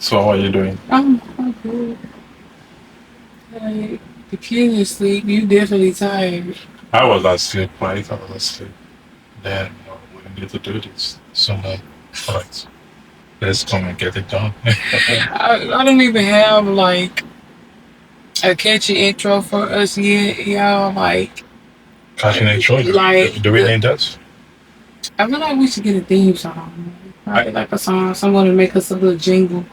So how are you doing? I'm good. Like, the kids are asleep. You definitely tired. I was asleep, right? I was asleep. Then we need to do this. So, alright, let's come and get it done. I don't even have like a catchy intro for us yet, y'all. Catching a show, Like do we need that? I feel like we should get a theme song. I, Probably like a song. Someone to make us a little jingle.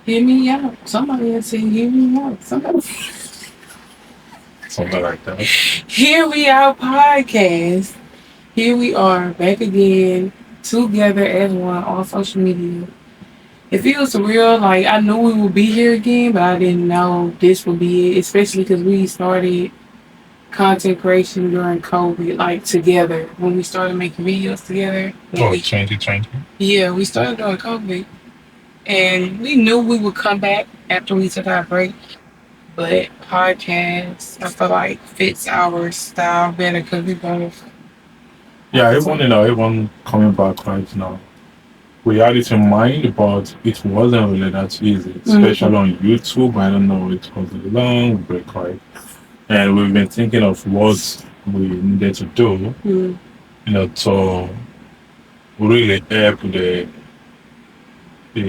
Hear me out. Somebody else say, "Hear me out." Somebody something like that. Hear me out podcast. Here we are back again, together as one on social media. It feels surreal. Like I knew we would be here again, but I didn't know this would be it. Especially because we started content creation during COVID, like together when we started making videos together. Oh, 2020. Yeah, we started during COVID, and we knew we would come back after we took our break. But podcast, I feel like fits our style better because we both. Yeah, even coming back right now. We had it in mind, but it wasn't really that easy, especially on YouTube. I don't know, it was a long break, right? And we've been thinking of what we needed to do, to really help the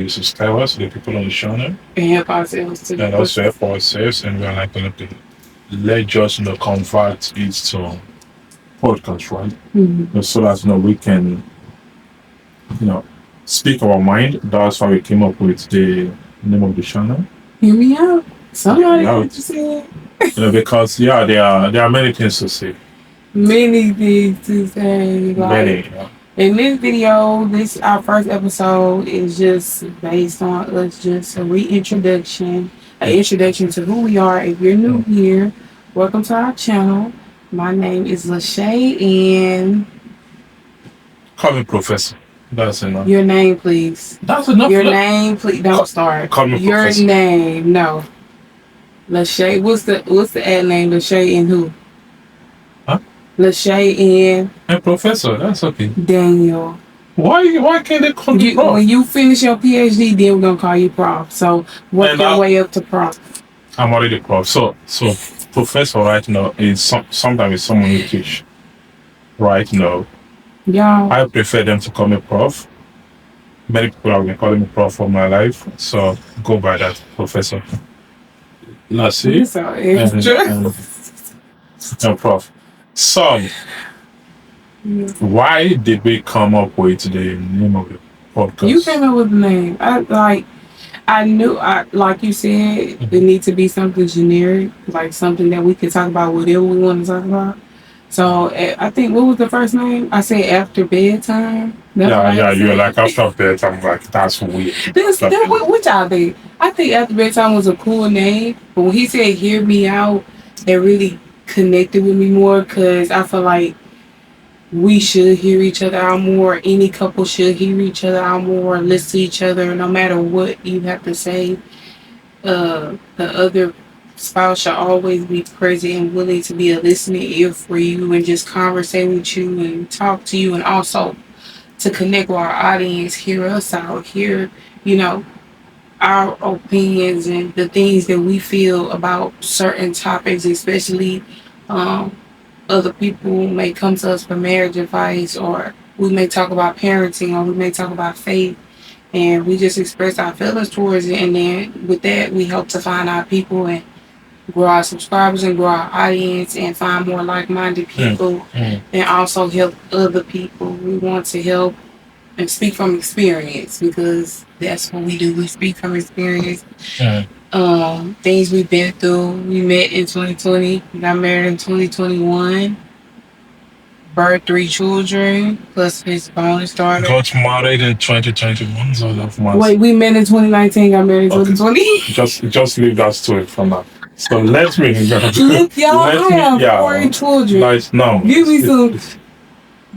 subscribers, the people on the channel, And help ourselves to and also help ourselves. And we're like going to let just convert it to podcast, right? So that we can speak our mind. That's why we came up with the name of the channel. Hear me out. Somebody Yeah, what you said. because there are many things to say. Many things to say. Many. Like in this video, this our first episode is just based on us just a reintroduction, an introduction to who we are. If you're new here, welcome to our channel. My name is Lashae, and Call me Professor. That's enough. your name, please. That's enough. Your name, please. Don't start. Call me Your Professor. name, no. Lashae. What's the ad name? Lashae and who? Huh? Lashae And Professor. That's okay. Daniel. Why can't they call me Prof? When you finish your PhD, then we're gonna call you Prof. So work your way up to Prof. I'm already Prof. So Professor right now is sometimes it's someone who teach. Right now, Y'all. I prefer them to call me Prof. Many people have been calling me Prof for my life, so go by that, Professor. Lashae So extra. and Prof. So, why did we come up with the name of the podcast? You came up with the name. I knew, like you said, it needs to be something generic, like something that we can talk about whatever we want to talk about. So I think, what was the first name? I said After Bedtime. You're like After Bedtime. Like that's weird. What y'all think? I think After Bedtime was a cool name, but when he said "Hear Me Out," it really connected with me more because I feel like we should hear each other out more. Any couple should hear each other out more, listen to each other, no matter what you have to say. The other spouse should always be present and willing to be a listening ear for you and just conversate with you and talk to you, and also to connect with our audience, hear us out, hear, our opinions and the things that we feel about certain topics, especially other people may come to us for marriage advice, or we may talk about parenting, or we may talk about faith, and we just express our feelings towards it. And then with that, we hope to find our people and grow our subscribers and grow our audience and find more like-minded people and also help other people. We want to help and speak from experience because that's what we do. We speak from experience. Things we've been through. We met in 2020, got married in 2021, birthed 3 children, plus his bonus daughter. Got married in 2021, so that's Wait, we met in 2019, got married in 2020? Just leave that story for now. So let me. Look, y'all, I have 4 children. It's normal. Give me some.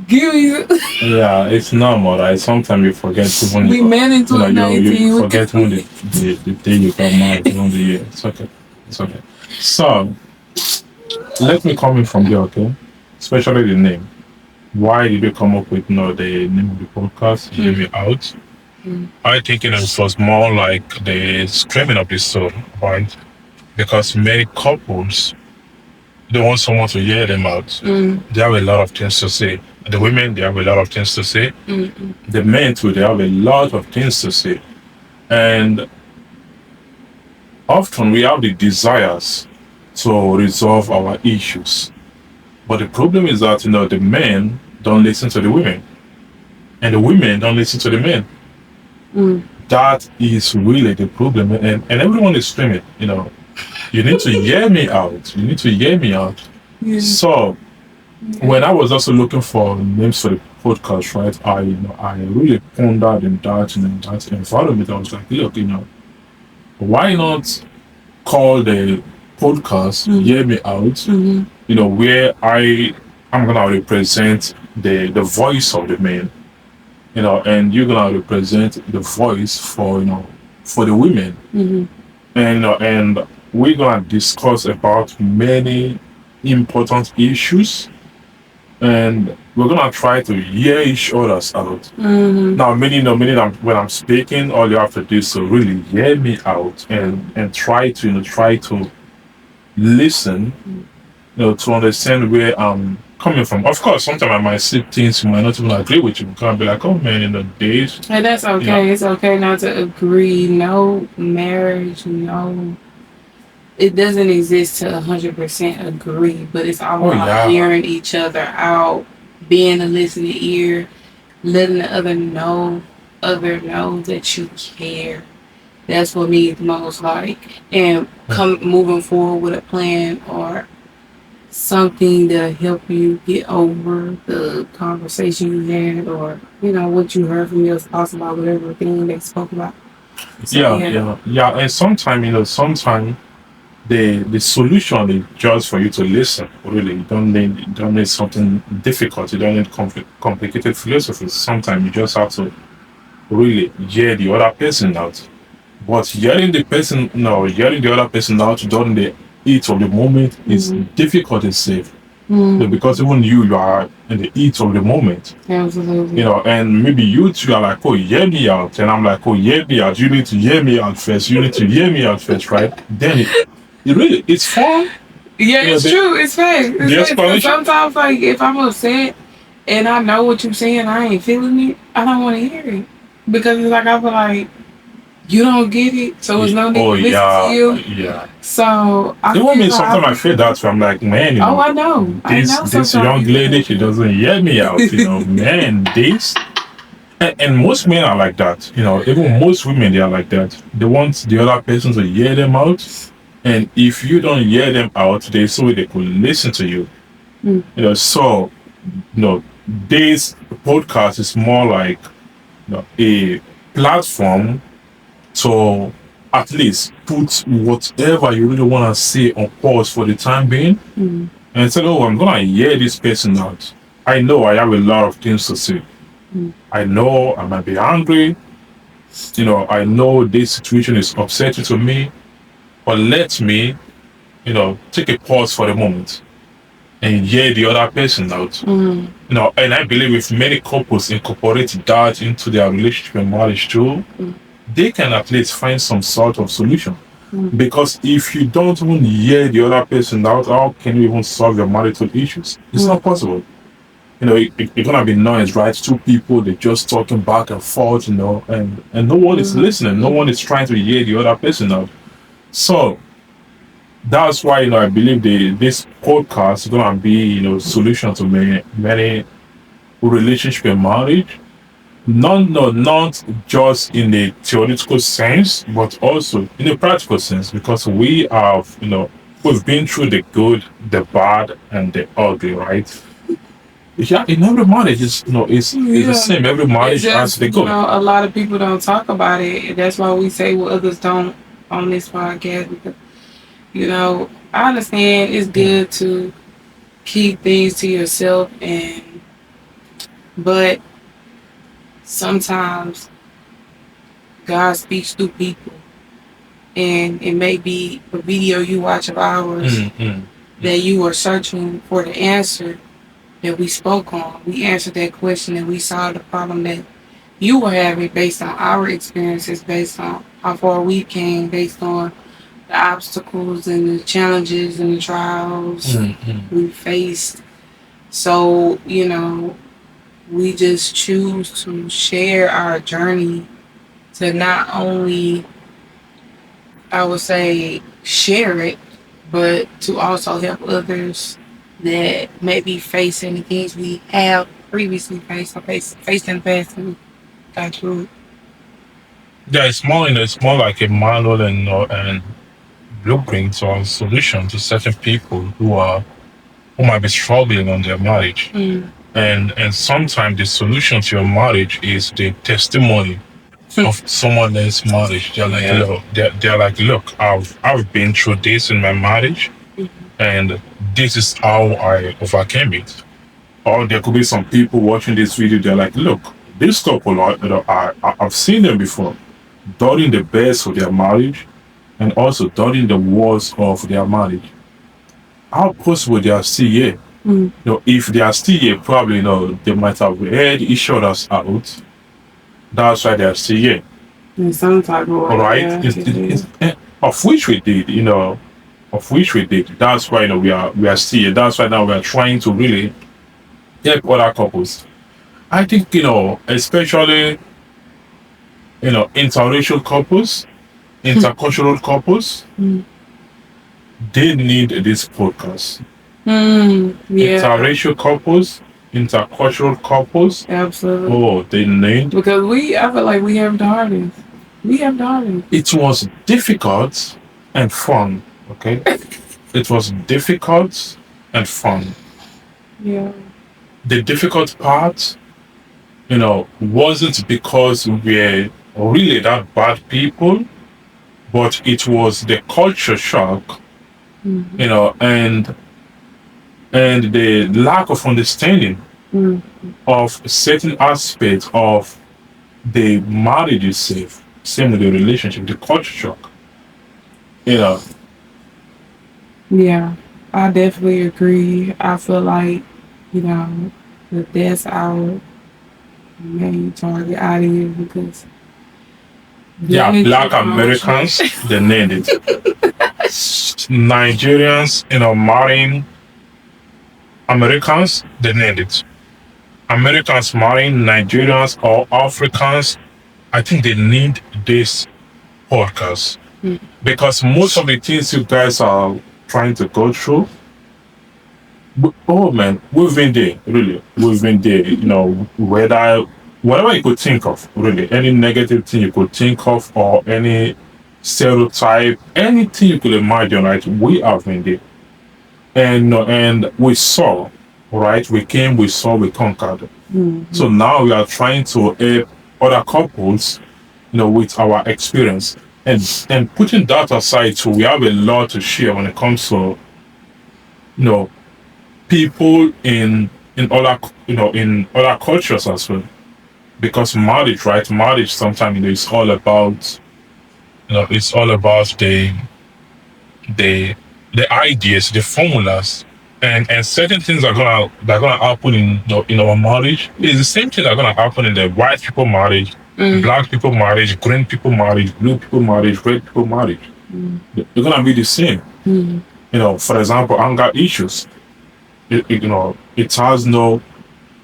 Yeah, it's normal, right? Sometimes you forget when we met in 2019. You forget when the day you got married, the year. It's okay. So, let me come in from there, okay? Especially the name. Why did you come up with the name of the podcast? Hear me out. I think it was more like the screaming of the soul, right? Because many couples they want someone to hear them out. They have a lot of things to say. The women they have a lot of things to say. The men too they have a lot of things to say, and often we have the desires to resolve our issues. But the problem is that the men don't listen to the women, and the women don't listen to the men. That is really the problem, and everyone is screaming. You need to hear me out. You need to hear me out. So when I was also looking for names for the podcast, right, I really pondered in that environment. I was like, look, why not call the podcast "Hear Me Out"? Where I'm gonna represent the voice of the man, and you're gonna represent the voice for the women, and we're gonna discuss about many important issues, and we're gonna try to hear each other's out. Now, meaning when I'm speaking, all you have to do is to really hear me out and try to listen, to understand where I'm coming from. Of course, sometimes I might see things you might not even agree with. You can't be like, oh man, days. And that's okay. It's okay not to agree. No marriage, no. It doesn't exist to 100% agree, but it's all about hearing each other out, being a listening ear, letting the other know that you care. That's what means most like, and moving forward with a plan or something to help you get over the conversation you had, or what you heard from your spouse about whatever thing they spoke about. So, and sometimes the solution is just for you to listen. Really, you don't need something difficult. You don't need complicated philosophy. Sometimes you just have to really hear the other person out. But hearing the other person out during the heat of the moment is difficult and safe. Because even you are in the heat of the moment. Absolutely. And maybe you two are like, oh, hear me out. And I'm like, oh, hear me out. You need to hear me out first. You need to hear me out first, right? Then it's fun. Yeah, it's true. It's fake. Sometimes, like, if I'm upset and I know what you're saying, I ain't feeling it, I don't want to hear it. Because it's like, I feel like you don't get it, so it's no need to listen to you. Yeah. So I sometimes I feel that way. I'm like, man, I know. This young lady, she doesn't hear me out. Man, this. And most men are like that. Even most women, they are like that. They want the other person to hear them out. And if you don't hear them out, they could listen to you. So this podcast is more like a platform to at least put whatever you really want to say on pause for the time being, and say, oh, I'm gonna hear this person out. I know I have a lot of things to say. I know I might be angry. I know this situation is upsetting to me, but let me, take a pause for the moment and hear the other person out. And I believe if many couples incorporate that into their relationship and marriage too, they can at least find some sort of solution. Because if you don't even hear the other person out, how can you even solve your marital issues? It's not possible. It's gonna be noise, right? Two people, they're just talking back and forth, and no one is listening. No one is trying to hear the other person out. So that's why I believe this podcast is gonna be solution to many relationship and marriage. Not just in the theoretical sense, but also in the practical sense, because we've been through the good, the bad, and the ugly, right? Yeah, in every marriage, it's the same. Every marriage has the good. A lot of people don't talk about it. That's why we say what others don't on this podcast. Because I understand it's good to keep things to yourself, but sometimes God speaks through people, and it may be a video you watch of ours that you are searching for the answer that we spoke on. We answered that question and we solved the problem that you will have it based on our experiences, based on how far we came, based on the obstacles and the challenges and the trials Mm-hmm. we faced. So, we just choose to share our journey to not only, I would say, share it, but to also help others that may be facing the things we have previously faced or faced in the past and got through it. Yeah, it's more like a manual and blueprint or solution to certain people who might be struggling on their marriage. Mm. And sometimes the solution to your marriage is the testimony of someone else's marriage. They're like, Yeah. look, they're like, look, I've been through this in my marriage, and this is how I overcame it. Or there could be some people watching this video. They're like, look, this couple, I've seen them before during the best of their marriage, and also during the worst of their marriage. How possible they are still here? If they are still here, probably they might have heard each other's out. That's why they are still here. In some type of way. All right, Yeah, of which we did, of which we did. That's why we are still here. That's why now we are trying to really help other couples. I think especially interracial couples, intercultural couples, they need this podcast. Yeah, Interracial couples, intercultural couples. absolutely. Oh, they need. Because I feel like we have the hardest. We have the hardest. It was difficult and fun. Okay, it was difficult and fun. Yeah. The difficult part, wasn't because we're really that bad people, but it was the culture shock, and the lack of understanding of certain aspects of the marriage itself, same with the relationship, the culture shock. You know, Yeah, I definitely agree. I feel like, that that's our main target audience because yeah, Black Americans, they need it. Nigerians, marrying Americans, they need it. Americans marrying Nigerians or Africans, I think they need this podcast. Because most of the things you guys are trying to go through, oh man, we've been there, really. We've been there, whatever you could think of, really. Any negative thing you could think of, or any stereotype, anything you could imagine, right? We have been there. And we saw, right? We came, we saw, we conquered. So now we are trying to help other couples, with our experience. And putting that aside, so we have a lot to share when it comes to, people in other in other cultures as well. Because marriage, right? Marriage sometimes it's all about it's all about the the ideas, the formulas, and certain things are gonna happen in our marriage. It's the same thing that's gonna happen in the white people marriage, black people marriage, green people marriage, blue people marriage, red people marriage. They're gonna be the same. For example, anger issues. It has no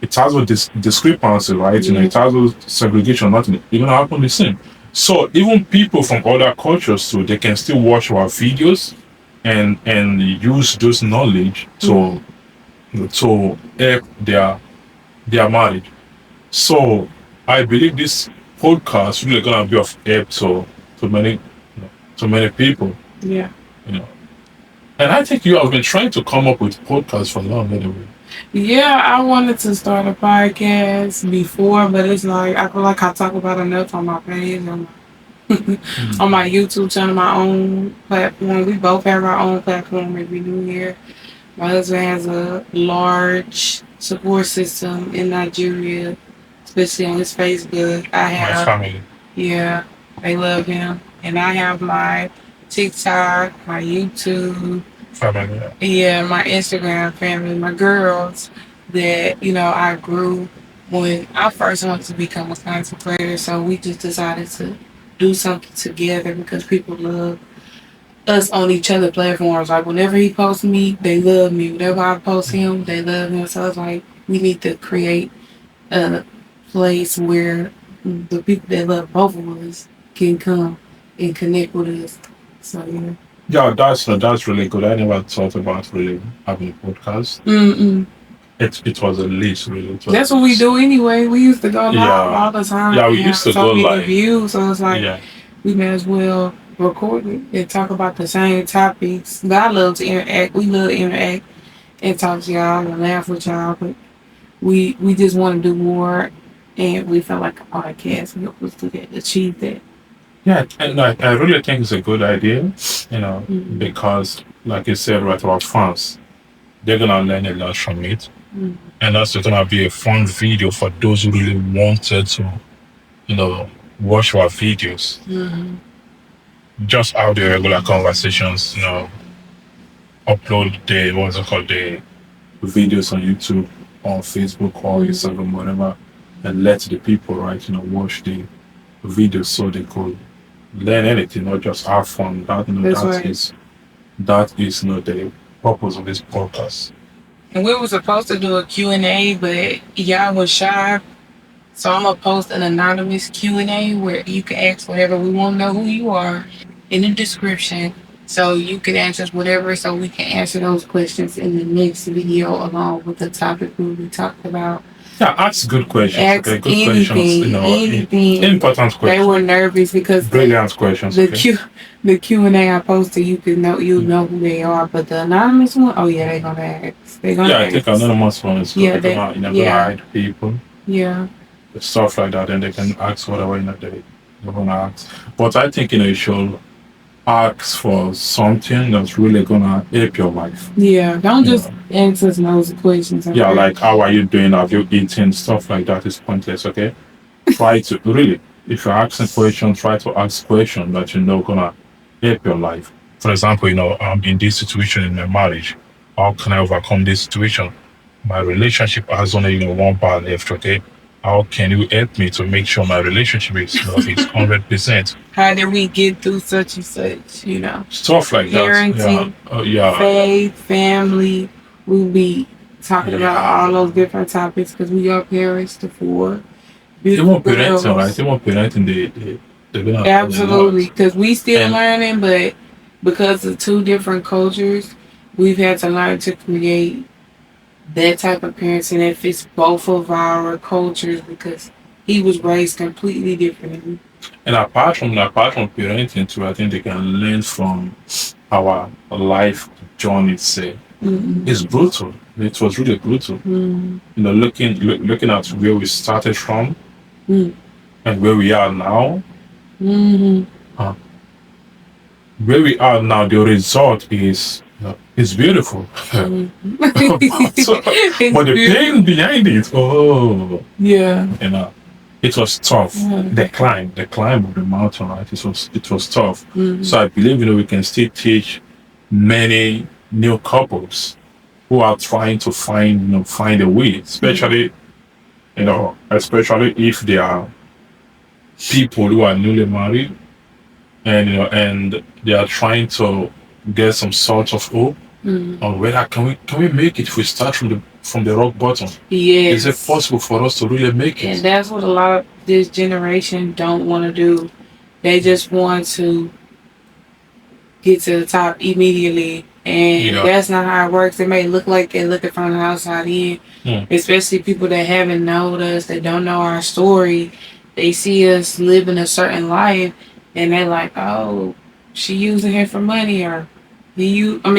discrepancy, right? It has no segregation, nothing. It's gonna happen the same. So even people from other cultures too, they can still watch our videos and use those knowledge to help their marriage. So I believe this podcast really gonna be of help to many to many people. Yeah. And I think you have been trying to come up with podcasts for long anyway. Yeah, I wanted to start a podcast before, but it's like I feel like I talk about enough on my page and on my YouTube channel, my own platform. We both have our own platform every new year. My husband has a large support system in Nigeria, especially on his Facebook. I My have, family. yeah, they love him. And I have my TikTok, my YouTube, Family. yeah, my Instagram family, my girls that, I grew when I first wanted to become a content creator, so we just decided to do something together because people love us on each other platforms. Like whenever he posts me, they love me. Whenever I post him, they love him. So it's like we need to create a place where the people that love both of us can come and connect with us. So yeah. Yeah, that's really good. I never thought about really having a podcast. Mm-mm. It was a list really. That's what we do anyway. We used to go live Yeah. all the time. Yeah, we and used have to so go many live. views. So it's like Yeah. we may as well record it and talk about the same topics. But I love to interact. We love to interact and talk to y'all and laugh with y'all. But we just want to do more, and we felt like a podcast will help us do that, achieve that. Yeah, and I really think it's a good idea, Mhm. because like you said, right, our fans, they're gonna learn a lot from it. Mhm. And also gonna be a fun video for those who really wanted to, watch our videos. Mhm. Just how the regular conversations, upload the videos on YouTube, on Facebook or Instagram, whatever, and let the people, right, watch the videos so they could learn anything, not just have fun. That's right. That is the purpose of this podcast. And we were supposed to do a Q&A, but y'all was shy. So I'm gonna post an anonymous Q&A where you can ask whatever. We won't know who you are in the description. So you can ask us whatever so we can answer those questions in the next video along with the topic we will be talking about. Yeah, ask good questions. Ask Okay, good anything, questions. anything. Important questions. They were nervous because Brilliant questions. the Q&A I posted, you'll know who they are, but the anonymous one, oh yeah, they're gonna ask. I think anonymous one is good. They're gonna hide people. Yeah. Stuff like that, and they can ask whatever they're gonna ask. But I think you should ask for something that's really gonna help your life. Yeah, don't just answer those questions. Okay? Yeah, like how are you doing? Have you eaten? Stuff like that is pointless. Okay, try to really, if you're asking questions, try to ask questions that gonna help your life. For example, I'm in this situation in my marriage. How can I overcome this situation? My relationship has only one bar left. Okay. How can you help me to make sure my relationship is 100%? How did we get through such and such, Stuff like parenting, that. Faith, family. We'll be talking about all those different topics because we are parents to four. They want parenting, right? They want parenting. They're gonna absolutely, because we still learning, but because of two different cultures, we've had to learn to create that type of parenting that fits both of our cultures because he was raised completely differently. And apart from parenting too, I think they can learn from our life journey. Say it's brutal. It was really brutal. Looking at where we started from and where we are now. Where we are now, the result is beautiful. But the pain behind it, it was tough. The climb of the mountain, right? It was tough. So I believe we can still teach many new couples who are trying to find a way, especially if they are people who are newly married and they are trying to get some sort of hope on whether can we make it if we start from the rock bottom. Yes. Is it possible for us to really make it? And that's what a lot of this generation don't want to do. They just want to get to the top immediately, and that's not how it works. It may look like they're looking from the outside in, especially people that haven't known us, that don't know our story. They see us living a certain life, and they're like, "Oh, she using him for money," or I'm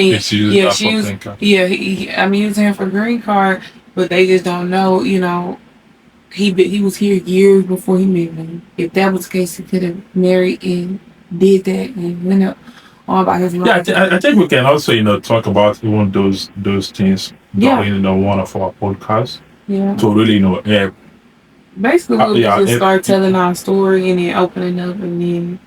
using him for green card, but they just don't know, he was here years before he met me. If that was the case, he could have married and did that and went up all by his life. Yeah, I think we can also, talk about even those things during one of our podcasts. Yeah. To really, help. Basically, we'll just start telling our story and then opening up and then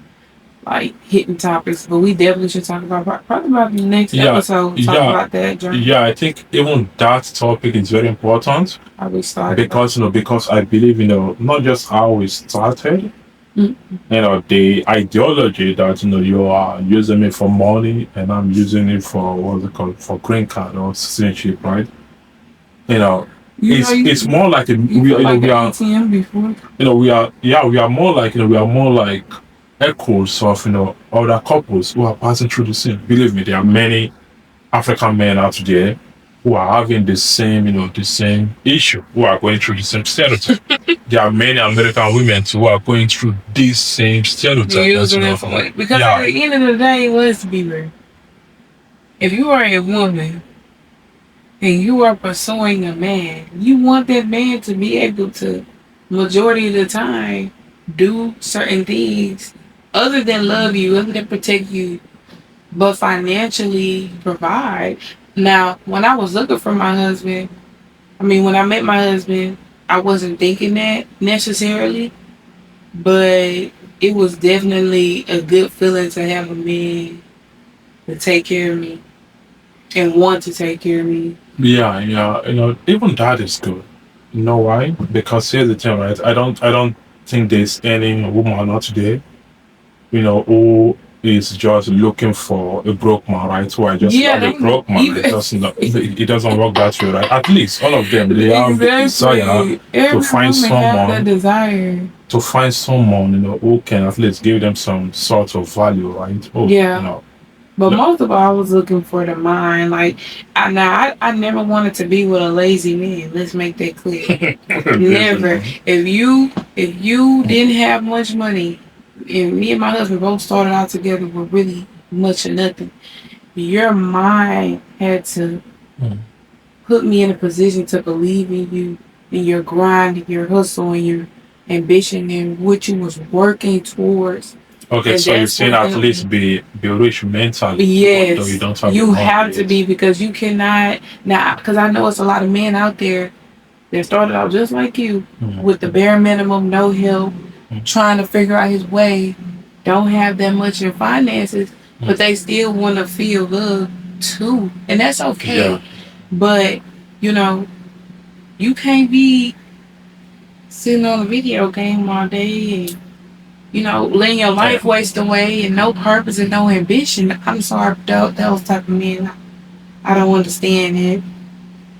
like hitting topics, but we definitely should talk about probably about the next Yeah, episode. Talk yeah, about that journey. yeah. I think even that topic is very important How we started. because because I believe not just how we started, Mm. the ideology that you are using it for money and I'm using it for what's it called, for green card or citizenship, right? It's more like we are ATM before. we are more like we are more like echoes of other couples who are passing through the same. Believe me, there are many African men out there who are having the same the same issue, who are going through the same stereotype. There are many American women too who are going through this same stereotype. Because at the end of the day, let's be real. If you are a woman and you are pursuing a man, you want that man to be able to, majority of the time, do certain things other than love you, other than protect you, but financially provide. Now, when I was looking for my husband, when I met my husband, I wasn't thinking that necessarily, but it was definitely a good feeling to have a man to take care of me and want to take care of me. Yeah, even that is good. You know why? Because here's the thing, right? I don't think there's any woman out there, who is just looking for a broke man, right? Who I just have a broke man. It doesn't work that way, right? At least all of them, they have the desire to find someone. To find someone, who can at least give them some sort of value, right? But most of all, I was looking for the mind. Like, I never wanted to be with a lazy man. Let's make that clear. Never. If you didn't have much money, and me and my husband both started out together with really much or nothing, your mind had to put me in a position to believe in you, in your grind, in your hustle, and your ambition, and what you was working towards. Okay, so you're saying at least be rich mentally. Yes, though you don't have you have to be, because you cannot now. Because I know it's a lot of men out there that started out just like you, with the bare minimum, no help, trying to figure out his way, don't have that much in finances, but they still want to feel love too, and that's okay. Yeah. But you can't be sitting on a video game all day and letting your life waste away and no purpose and no ambition. I'm sorry, those type of men, I don't understand it.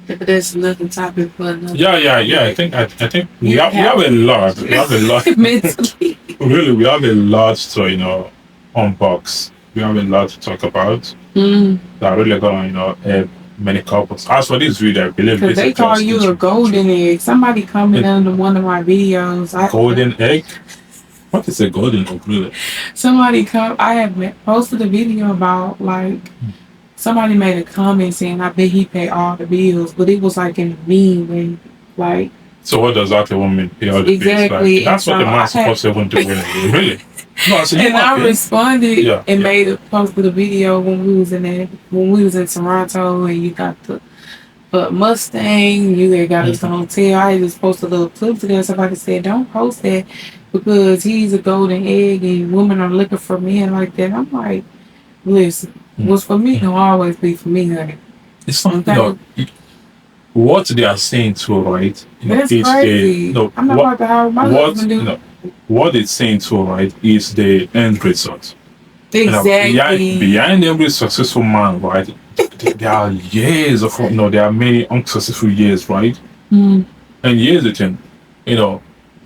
But that's another topic for another. Yeah. I think we have a lot. We have a lot. Mentally. Really, we have a lot to unbox. We have a lot to talk about. That are really gonna help many couples. As for this video, I believe because they call you a golden egg. Somebody commented under one of my videos. Golden egg. What is a golden egg, really? Somebody I have posted a video about, like, somebody made a comment saying, I bet he paid all the bills, but it was like in a mean way, like. So what does that even mean? Pay all the bills? Like, that's what the man's supposed to even do, really. No, I responded and made a post with a video when we was in Toronto, and you got the Mustang, you had got us the hotel. I just posted a little clip to there. Somebody said, don't post that because he's a golden egg and women are looking for men like that. I'm like, listen, what's for me don't always be for me, honey. It's not what they are saying too, right? That's crazy. I'm not about to have my husband do. What it's saying too, right, is the end result. Exactly. Behind every successful man, right, there are years of there are many unsuccessful years, right? And here's the thing,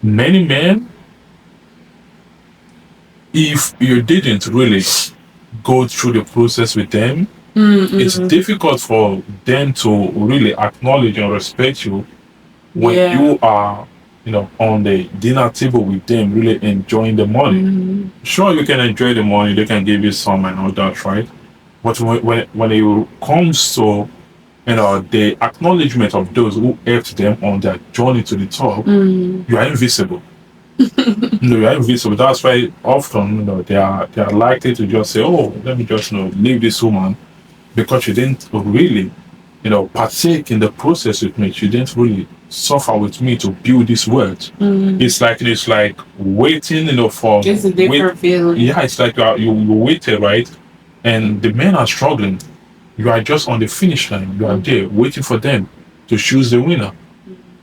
many men, if you didn't really go through the process with them, it's difficult for them to really acknowledge and respect you when you are on the dinner table with them, really enjoying the money. Sure, you can enjoy the money, they can give you some and all that, right? But when it comes to the acknowledgement of those who helped them on their journey to the top, you are invisible. You are invisible. That's why often they are likely to just say, oh, let me just leave this woman because she didn't really partake in the process with me. She didn't really suffer with me to build this world. It's like waiting, for. It's a different feeling. Yeah, it's like you waited, right? And the men are struggling. You are just on the finish line. You are there waiting for them to choose the winner.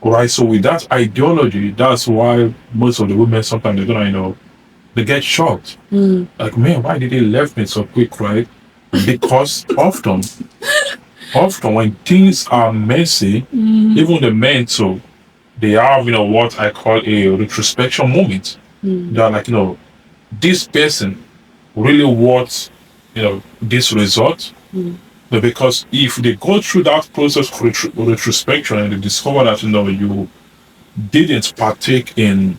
Right? So with that ideology, that's why most of the women sometimes they're gonna, they get shocked. Like, man, why did they left me so quick, right? Because often when things are messy, even the men too, they have, what I call a retrospection moment. They're like, this person really wants, this result. But because if they go through that process of retrospection and they discover that, you didn't partake in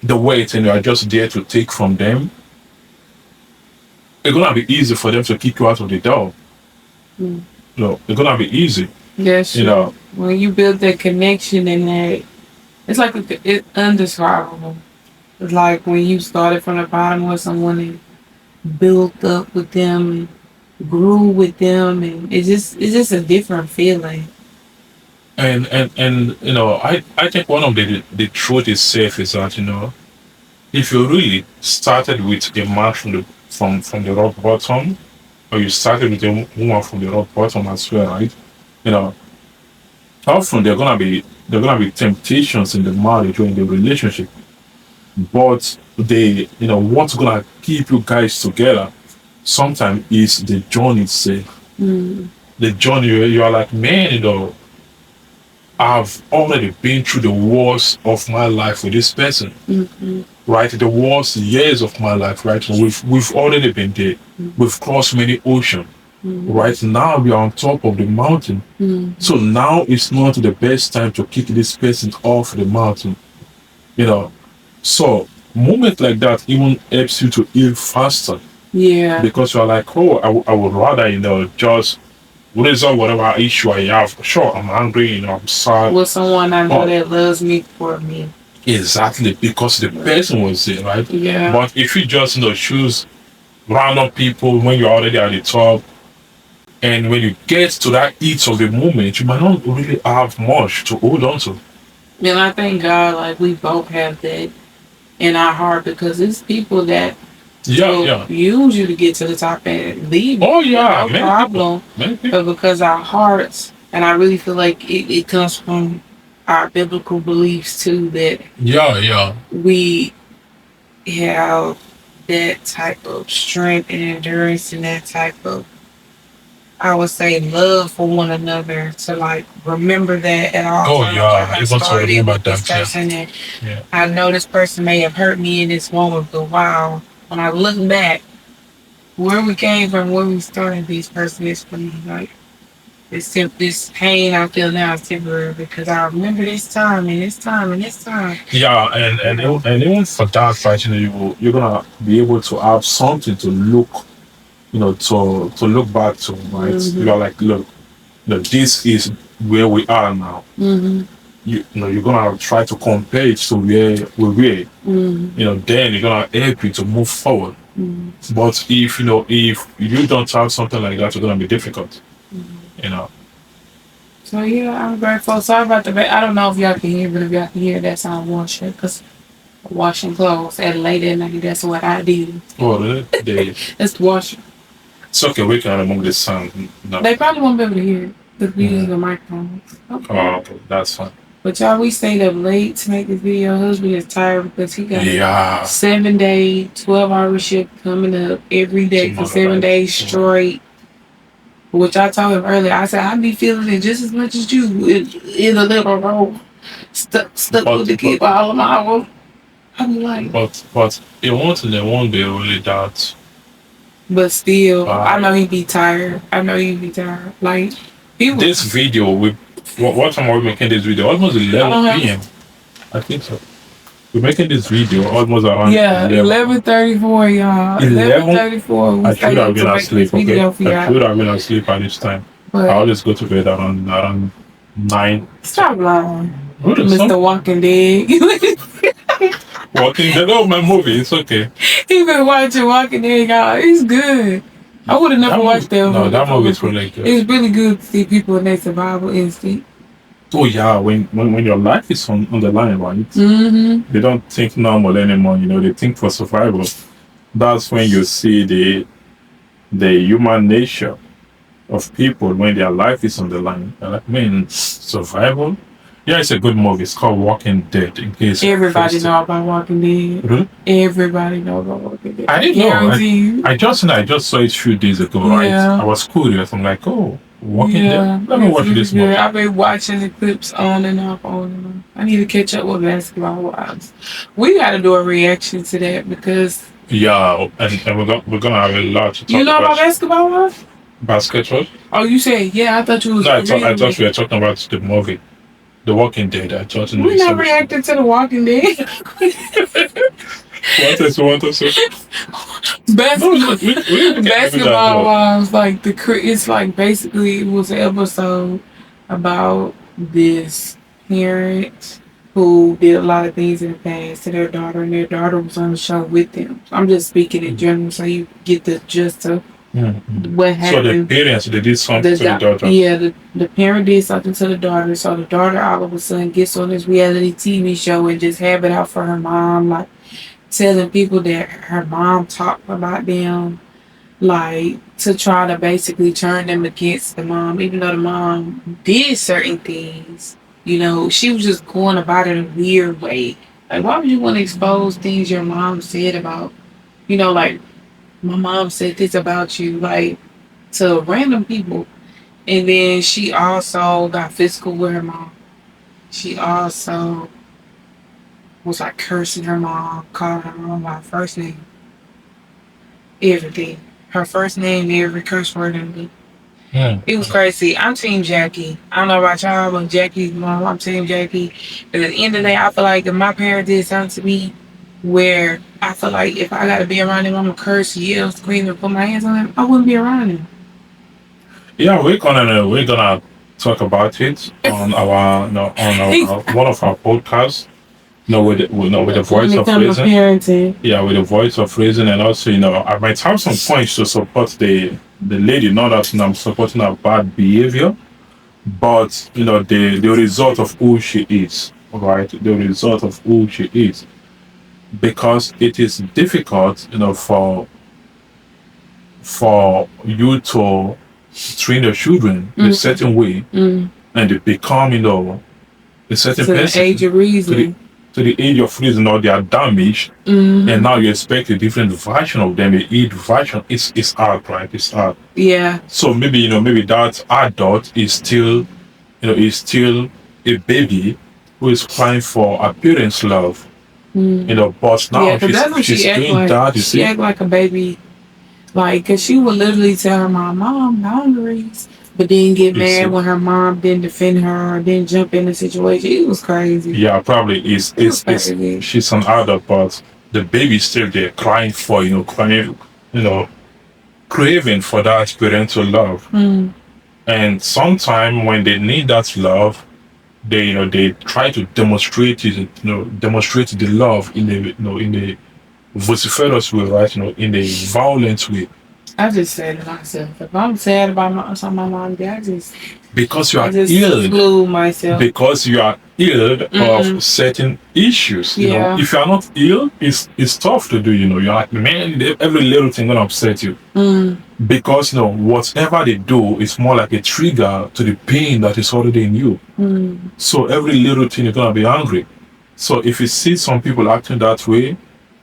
the weight and you are just there to take from them, it's gonna be easy for them to kick you out of the door. It's gonna be easy. Yes, when you build that connection and that, it's like it's undescribable. It's like when you started from the bottom with someone and built up with them and grew with them, and it's just a different feeling. And I think one of the truth is safe is that, if you really started with a man from the rock bottom, or you started with a woman from the rock bottom as well, right? Often there are gonna be temptations in the marriage or in the relationship, but what's gonna keep you guys together sometimes is the journey itself. The journey where you are like, man, I've already been through the wars of my life with this person, right? The wars, years of my life, right? We've already been there. We've crossed many oceans, right? Now we are on top of the mountain. So now it's not the best time to kick this person off the mountain, So moment like that even helps you to heal faster. Yeah. Because you're like, oh, I would rather, just resolve whatever issue I have. Sure, I'm angry, I'm sad. With someone I know that loves me for me. Exactly, because the person was there, right? Yeah. But if you just, choose random people when you're already at the top, and when you get to that heat of the moment, you might not really have much to hold on to. And I thank God, like, we both have that in our heart, because it's people that use you to get to the top and leave. Oh yeah, no problem. But because our hearts, and I really feel like it comes from our biblical beliefs too, that we have that type of strength and endurance and that type of, I would say, love for one another, to like remember that at all times. I want to remember that. This person, and I know this person may have hurt me in this moment, but wow, when I look back, where we came from, where we started, this person is for me. Like, this pain I feel now is temporary, because I remember this time and this time and this time. Yeah, and even for that, right, you're gonna be able to have something to look, to look back to, right? You're like, look, this is where we are now. You're gonna try to compare it to where we were. Then you're gonna help you to move forward. But if you don't have something like that, it's gonna be difficult. So yeah, I'm grateful. Sorry about I don't know if y'all can hear, but if y'all can hear, that's how I wash it, because washing clothes at late at night, that's what I do. Oh, really? It's the washer. It's okay, we can remove this sound. No. They probably won't be able to hear it, because we use the microphone. Okay. Oh, okay, that's fine. But y'all, we stayed up late to make this video. Husband is tired because he got a 7-day, 12-hour shift coming up every day for 7 days straight. Which I told him earlier. I said, I be feeling it just as much as you in a little row, stuck with the kid all of my own. I be like, but it won't be really that. But still, I know he'd be tired. Like, this video, what time are we making this video? Almost 11 p.m. I think so. We're making this video almost around 11:34, y'all. 11:34. I should have been asleep. Okay, I should have been asleep at this time. But I always go to bed around 9. Stop lying, Mr. Walking Dead. Walking Dead, oh, my movie. It's okay. He been watching Walking Dead, y'all. It's good. I would have never watched that movie. No, that movie is really good. It's really good to see people in their survival instinct. Oh yeah, when your life is on the line, right? Mm-hmm. They don't think normal anymore. They think for survival. That's when you see the human nature of people when their life is on the line. Like, man, survival. Yeah, it's a good movie. It's called Walking Dead. In case everybody know about Walking Dead. Really? Everybody know about Walking Dead. I didn't know. I just saw it a few days ago. Right? I was curious. I'm like, oh, Walking Dead. Let me watch this movie. I've been watching the clips on and off. I need to catch up with Basketball Wives. We got to do a reaction to that because. Yeah, and we're gonna have a lot to talk about. You know about Basketball Wives? Basketball? Oh, you said yeah. I thought you was. No, I thought we were talking about the movie. The Walking Dead. I thought we're not reacting to The Walking Dead. Want us? Basketball Wives, like it's like basically it was an episode about this parent who did a lot of things in the past to their daughter, and their daughter was on the show with them. I'm just speaking in general, so you get the gist of what happened. So the parents, they did something to the daughter. Yeah, the parent did something to the daughter. So the daughter all of a sudden gets on this reality TV show and just have it out for her mom, like telling people that her mom talked about them, like to try to basically turn them against the mom, even though the mom did certain things. She was just going about it in a weird way. Like, why would you want to expose things your mom said about, like, my mom said this about you, like, to random people. And then she also got physical with her mom. She also was, like, cursing her mom, calling her mom by her first name. Everything. Her first name, every curse word in it. It was crazy. I'm Team Jackie. I don't know about y'all, but Jackie's mom, I'm Team Jackie. But at the end of the day, I feel like if my parents did something to me where I feel like if I got to be around him, I'm going to curse, yell, scream, and put my hands on him, I wouldn't be around him. Yeah, we're gonna talk about it on our one of our podcasts. With the voice of reason. Parenting. Yeah, with the voice of reason, and also I might have some points to support the lady. Not that I'm supporting her bad behavior, but the result of who she is, right? The result of who she is, because it is difficult, for you to train your children a certain way, and they become, a certain person. The age of reason. To the age of reason, or they are damaged, and now you expect a different version of them. The age version is hard, right? It's hard. Yeah. So maybe that adult is still, a baby who is crying for appearance love. But now she's doing that. She act like a baby, like, cause she would literally tell her mom boundaries. But then get mad when her mom didn't defend her or didn't jump in the situation. It was crazy. Yeah, probably she's an adult, but the baby's still there crying for, craving for that parental love. And sometimes when they need that love, they try to demonstrate it, demonstrate the love in the vociferous way, right? In the violent way. I just said to myself, if I'm sad about something my mom did, because you are ill. Myself. Because you are ill of certain issues. If you are not ill, it's tough to do. You're like, man, every little thing gonna upset you. Because whatever they do is more like a trigger to the pain that is already in you. So every little thing you're gonna be angry. So if you see some people acting that way,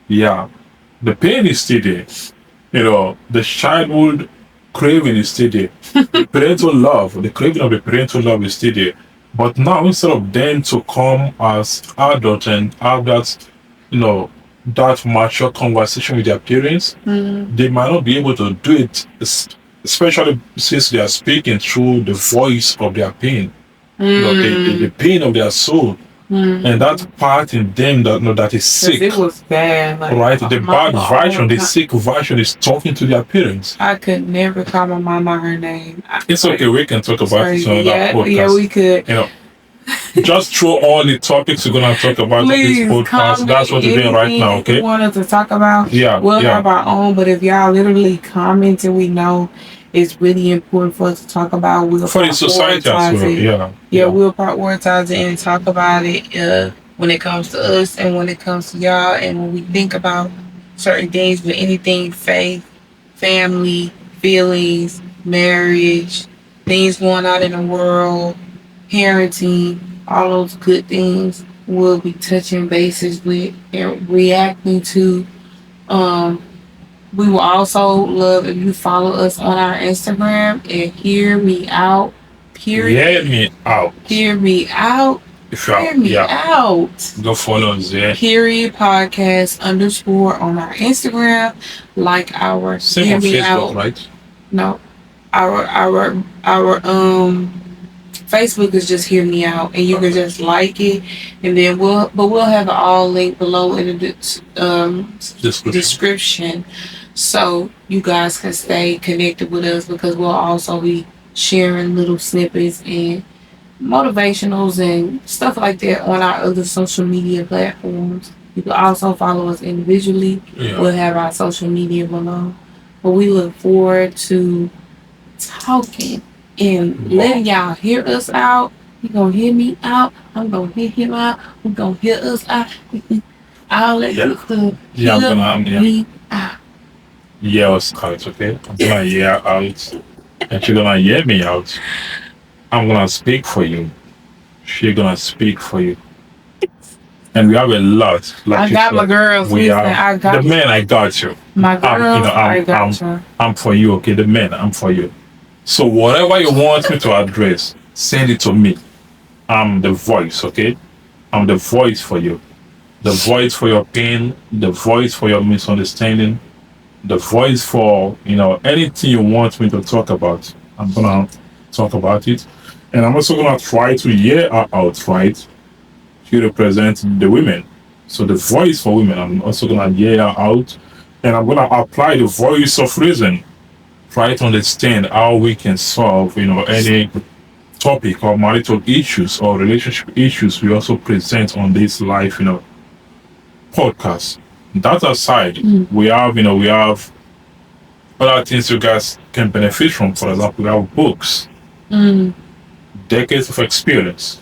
yeah, the pain is still there. The childhood craving is still there. The parental love, the craving of the parental love is still there. But now, instead of them to come as adults and have that, that mature conversation with their parents, they might not be able to do it, especially since they are speaking through the voice of their pain, the pain of their soul. And that part in them that is sick. It was bad. Like, right? The bad version, the sick version is talking to their parents. I could never call my mama her name. It's okay. We can talk about it on that podcast. Yeah, we could. just throw all the topics we're gonna talk about on this Please podcast. comment That's what we're doing right now, anything you okay? want us to talk about. Yeah, We'll yeah. have our own, but if y'all literally comment and we know it's really important for us to talk about, we'll For the society as prioritize well, it. yeah. Yeah, we'll prioritize it and talk about it when it comes to us and when it comes to y'all, and when we think about certain things with anything faith, family, feelings, marriage, things going on in the world, parenting, all those good things we'll be touching bases with and reacting to. Um, we will also love if you follow us on our Instagram and hear me out. Period. Hear me out. Hear me out. If you Hear me out. go follow us there. Period podcast _ on our Instagram. Like our Same hear on me Facebook, out. right? No, our Facebook is just hear me out, and you can just like it, and then we'll have it all linked below in the description, so you guys can stay connected with us, because we'll also be sharing little snippets and motivationals and stuff like that on our other social media platforms. You can also follow us individually. Yeah. We'll have our social media below. But we look forward to talking and letting y'all hear us out. You gonna hear me out. I'm gonna hear him out. We gonna hear us out. All that good stuff. Yeah, I'm gonna me out. hear us out, okay? I'm gonna hear out. And you're gonna hear me out. I'm gonna speak for you. She's gonna speak for you. And we have a lot. Like I got my girls. We Listen, are I got the men. I got you. my girls. I got you. I'm for you, okay? The men, I'm for you. So whatever you want me to address, send it to me. I'm the voice, okay? I'm the voice for you. The voice for your pain, the voice for your misunderstanding, the voice for, anything you want me to talk about. I'm gonna talk about it. And I'm also gonna try to hear her out, right? She represents the women. So the voice for women, I'm also gonna hear her out. And I'm gonna apply the voice of reason. Try to understand how we can solve, any topic or marital issues or relationship issues we also present on this live, podcast. That aside, we have other things you guys can benefit from. For example, we have books, decades of experience,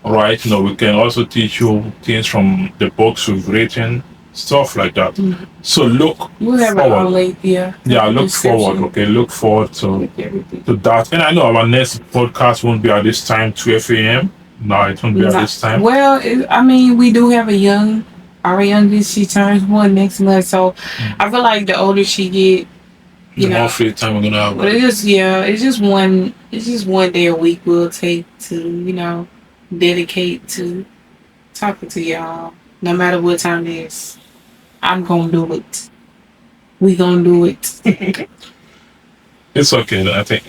right? We can also teach you things from the books we've written, stuff like that. So look we'll have forward. Link, yeah, look forward. Okay, look forward to that. And I know our next podcast won't be at this time, 12 a.m. No, it won't be at this time. Well, we do have our youngest, she turns 1 next month, so I feel like the older she get, the more free time we're gonna have. But it's just one day a week we'll take to, dedicate to talking to y'all. No matter what time it is, I'm gonna do it. We gonna do it. It's okay. I think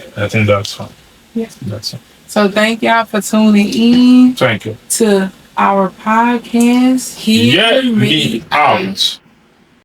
that's fine. Yes, that's it. So thank y'all for tuning in. Thank you To our podcast. Hear me out.